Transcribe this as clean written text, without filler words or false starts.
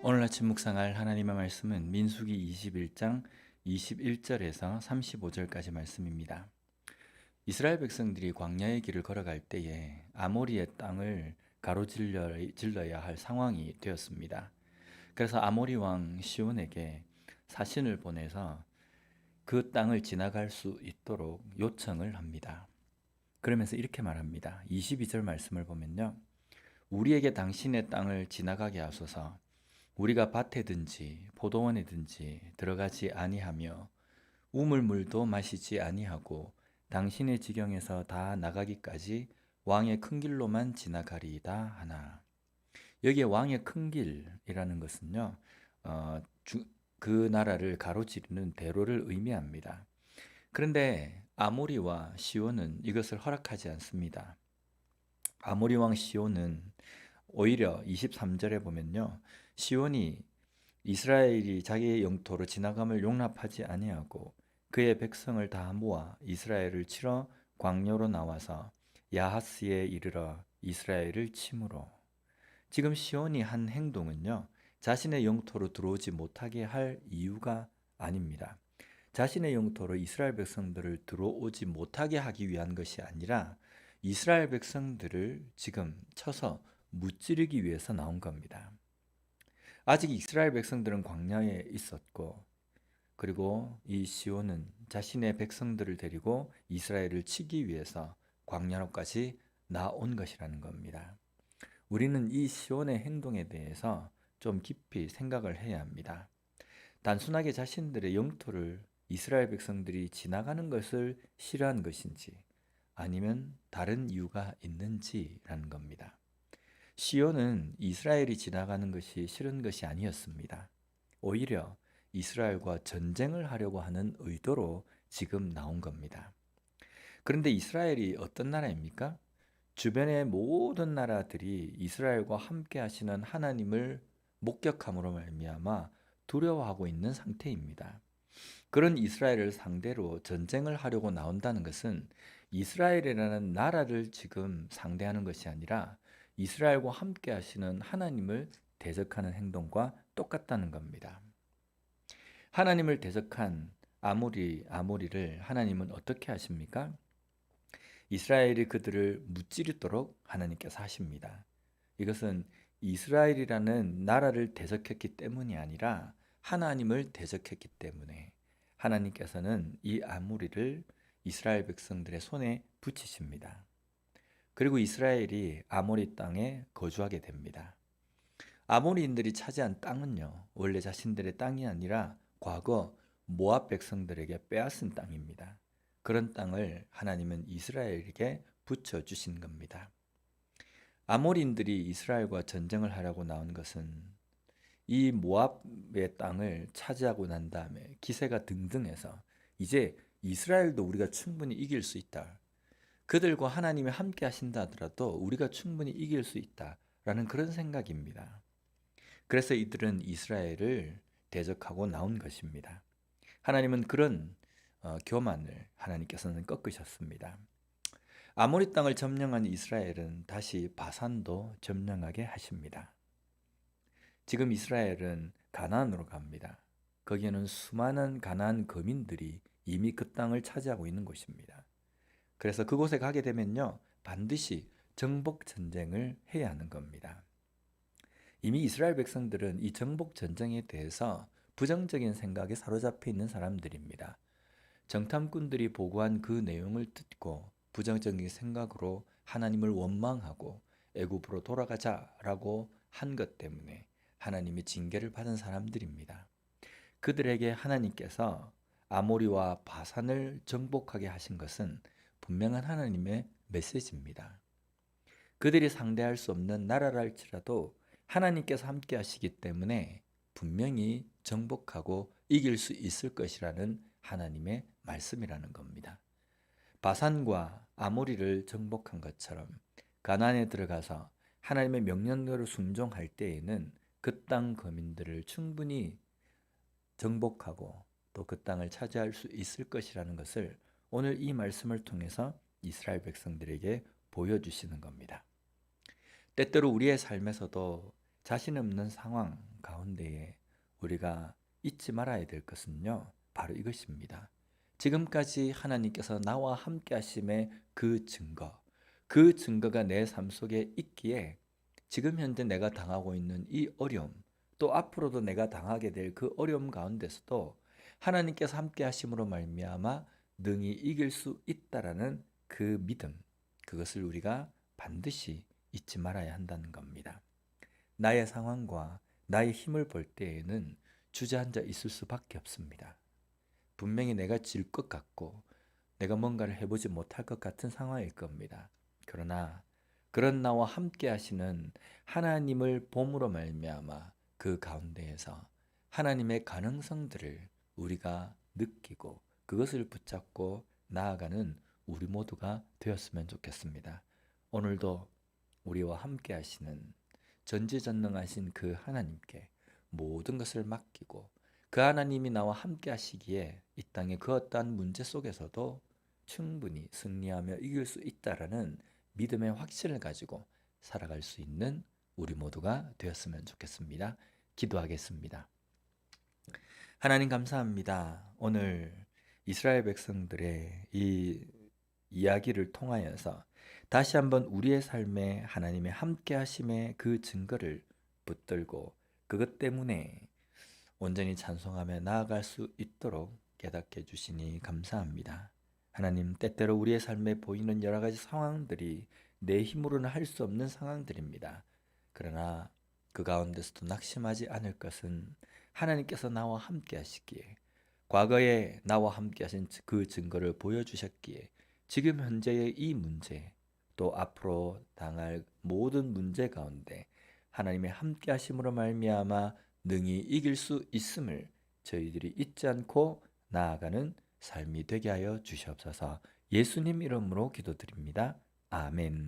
오늘 아침 묵상할 하나님의 말씀은 민수기 21장 21절에서 35절까지 말씀입니다. 이스라엘 백성들이 광야의 길을 걸어갈 때에 아모리의 땅을 가로질러야 할 상황이 되었습니다. 그래서 아모리 왕 시온에게 사신을 보내서 그 땅을 지나갈 수 있도록 요청을 합니다. 그러면서 이렇게 말합니다. 22절 말씀을 보면요. 우리에게 당신의 땅을 지나가게 하소서. 우리가 밭에든지 포도원에든지 들어가지 아니하며 우물물도 마시지 아니하고 당신의 지경에서 다 나가기까지 왕의 큰 길로만 지나가리이다 하나. 여기에 왕의 큰 길이라는 것은요, 어, 그 나라를 가로지르는 대로를 의미합니다. 그런데 아모리와 시온은 이것을 허락하지 않습니다. 아모리 왕 시온은 오히려 23절에 보면요, 시온이 이스라엘이 자기의 영토로 지나감을 용납하지 아니하고 그의 백성을 다 모아 이스라엘을 치러 광야로 나와서 야하스에 이르러 이스라엘을 치므로. 지금 시온이 한 행동은요, 자신의 영토로 들어오지 못하게 할 이유가 아닙니다. 자신의 영토로 이스라엘 백성들을 들어오지 못하게 하기 위한 것이 아니라 이스라엘 백성들을 지금 쳐서 무찌르기 위해서 나온 겁니다. 아직 이스라엘 백성들은 광야에 있었고, 그리고 이 시온은 자신의 백성들을 데리고 이스라엘을 치기 위해서 광야로까지 나온 것이라는 겁니다. 우리는 이 시온의 행동에 대해서 좀 깊이 생각을 해야 합니다. 단순하게 자신들의 영토를 이스라엘 백성들이 지나가는 것을 싫어한 것인지 아니면 다른 이유가 있는지라는 겁니다. 시온은 이스라엘이 지나가는 것이 싫은 것이 아니었습니다. 오히려 이스라엘과 전쟁을 하려고 하는 의도로 지금 나온 겁니다. 그런데 이스라엘이 어떤 나라입니까? 주변의 모든 나라들이 이스라엘과 함께 하시는 하나님을 목격함으로 말미암아 두려워하고 있는 상태입니다. 그런 이스라엘을 상대로 전쟁을 하려고 나온다는 것은 이스라엘이라는 나라를 지금 상대하는 것이 아니라 이스라엘과 함께 하시는 하나님을 대적하는 행동과 똑같다는 겁니다. 하나님을 대적한 아모리를 하나님은 어떻게 하십니까? 이스라엘이 그들을 무찌르도록 하나님께서 하십니다. 이것은 이스라엘이라는 나라를 대적했기 때문이 아니라 하나님을 대적했기 때문에 하나님께서는 이 아모리를 이스라엘 백성들의 손에 붙이십니다. 그리고 이스라엘이 아모리 땅에 거주하게 됩니다. 아모리인들이 차지한 땅은요, 원래 자신들의 땅이 아니라 과거 모압 백성들에게 빼앗은 땅입니다. 그런 땅을 하나님은 이스라엘에게 붙여주신 겁니다. 아모리인들이 이스라엘과 전쟁을 하려고 나온 것은 이 모압의 땅을 차지하고 난 다음에 기세가 등등해서 이제 이스라엘도 우리가 충분히 이길 수 있다. 그들과 하나님이 함께 하신다 하더라도 우리가 충분히 이길 수 있다라는 그런 생각입니다. 그래서 이들은 이스라엘을 대적하고 나온 것입니다. 하나님은 그런 교만을 하나님께서는 꺾으셨습니다. 아모리 땅을 점령한 이스라엘은 다시 바산도 점령하게 하십니다. 지금 이스라엘은 가나안으로 갑니다. 거기에는 수많은 가나안 거민들이 이미 그 땅을 차지하고 있는 곳입니다. 그래서 그곳에 가게 되면요, 반드시 정복 전쟁을 해야 하는 겁니다. 이미 이스라엘 백성들은 이 정복 전쟁에 대해서 부정적인 생각에 사로잡혀 있는 사람들입니다. 정탐꾼들이 보고한 그 내용을 듣고 부정적인 생각으로 하나님을 원망하고 애굽으로 돌아가자라고 한 것 때문에 하나님의 징계를 받은 사람들입니다. 그들에게 하나님께서 아모리와 바산을 정복하게 하신 것은 분명한 하나님의 메시지입니다. 그들이 상대할 수 없는 나라라 할지라도 하나님께서 함께 하시기 때문에 분명히 정복하고 이길 수 있을 것이라는 하나님의 말씀이라는 겁니다. 바산과 아모리를 정복한 것처럼 가나안에 들어가서 하나님의 명령대로 순종할 때에는 그 땅 거민들을 충분히 정복하고 또 그 땅을 차지할 수 있을 것이라는 것을 오늘 이 말씀을 통해서 이스라엘 백성들에게 보여주시는 겁니다. 때때로 우리의 삶에서도 자신 없는 상황 가운데에 우리가 잊지 말아야 될 것은요, 바로 이것입니다. 지금까지 하나님께서 나와 함께 하심의 그 증거, 그 증거가 내 삶 속에 있기에 지금 현재 내가 당하고 있는 이 어려움, 또 앞으로도 내가 당하게 될 그 어려움 가운데서도 하나님께서 함께 하심으로 말미암아 능히 이길 수 있다라는 그 믿음, 그것을 우리가 반드시 잊지 말아야 한다는 겁니다. 나의 상황과 나의 힘을 볼 때에는 주저앉아 있을 수밖에 없습니다. 분명히 내가 질 것 같고 내가 뭔가를 해보지 못할 것 같은 상황일 겁니다. 그러나 그런 나와 함께 하시는 하나님을 봄으로 말미암아 그 가운데에서 하나님의 가능성들을 우리가 느끼고 그것을 붙잡고 나아가는 우리 모두가 되었으면 좋겠습니다. 오늘도 우리와 함께 하시는 전지전능하신 그 하나님께 모든 것을 맡기고 그 하나님이 나와 함께 하시기에 이 땅의 그 어떠한 문제 속에서도 충분히 승리하며 이길 수 있다라는 믿음의 확신을 가지고 살아갈 수 있는 우리 모두가 되었으면 좋겠습니다. 기도하겠습니다. 하나님 감사합니다. 오늘 이스라엘 백성들의 이 이야기를 통하여서 다시 한번 우리의 삶에 하나님의 함께 하심의 그 증거를 붙들고 그것 때문에 온전히 찬송하며 나아갈 수 있도록 깨닫게 해주시니 감사합니다. 하나님, 때때로 우리의 삶에 보이는 여러 가지 상황들이 내 힘으로는 할 수 없는 상황들입니다. 그러나 그 가운데서도 낙심하지 않을 것은 하나님께서 나와 함께 하시기에, 과거에 나와 함께 하신 그 증거를 보여주셨기에 지금 현재의 이 문제, 또 앞으로 당할 모든 문제 가운데 하나님의 함께 하심으로 말미암아 능히 이길 수 있음을 저희들이 잊지 않고 나아가는 삶이 되게 하여 주시옵소서. 예수님 이름으로 기도드립니다. 아멘.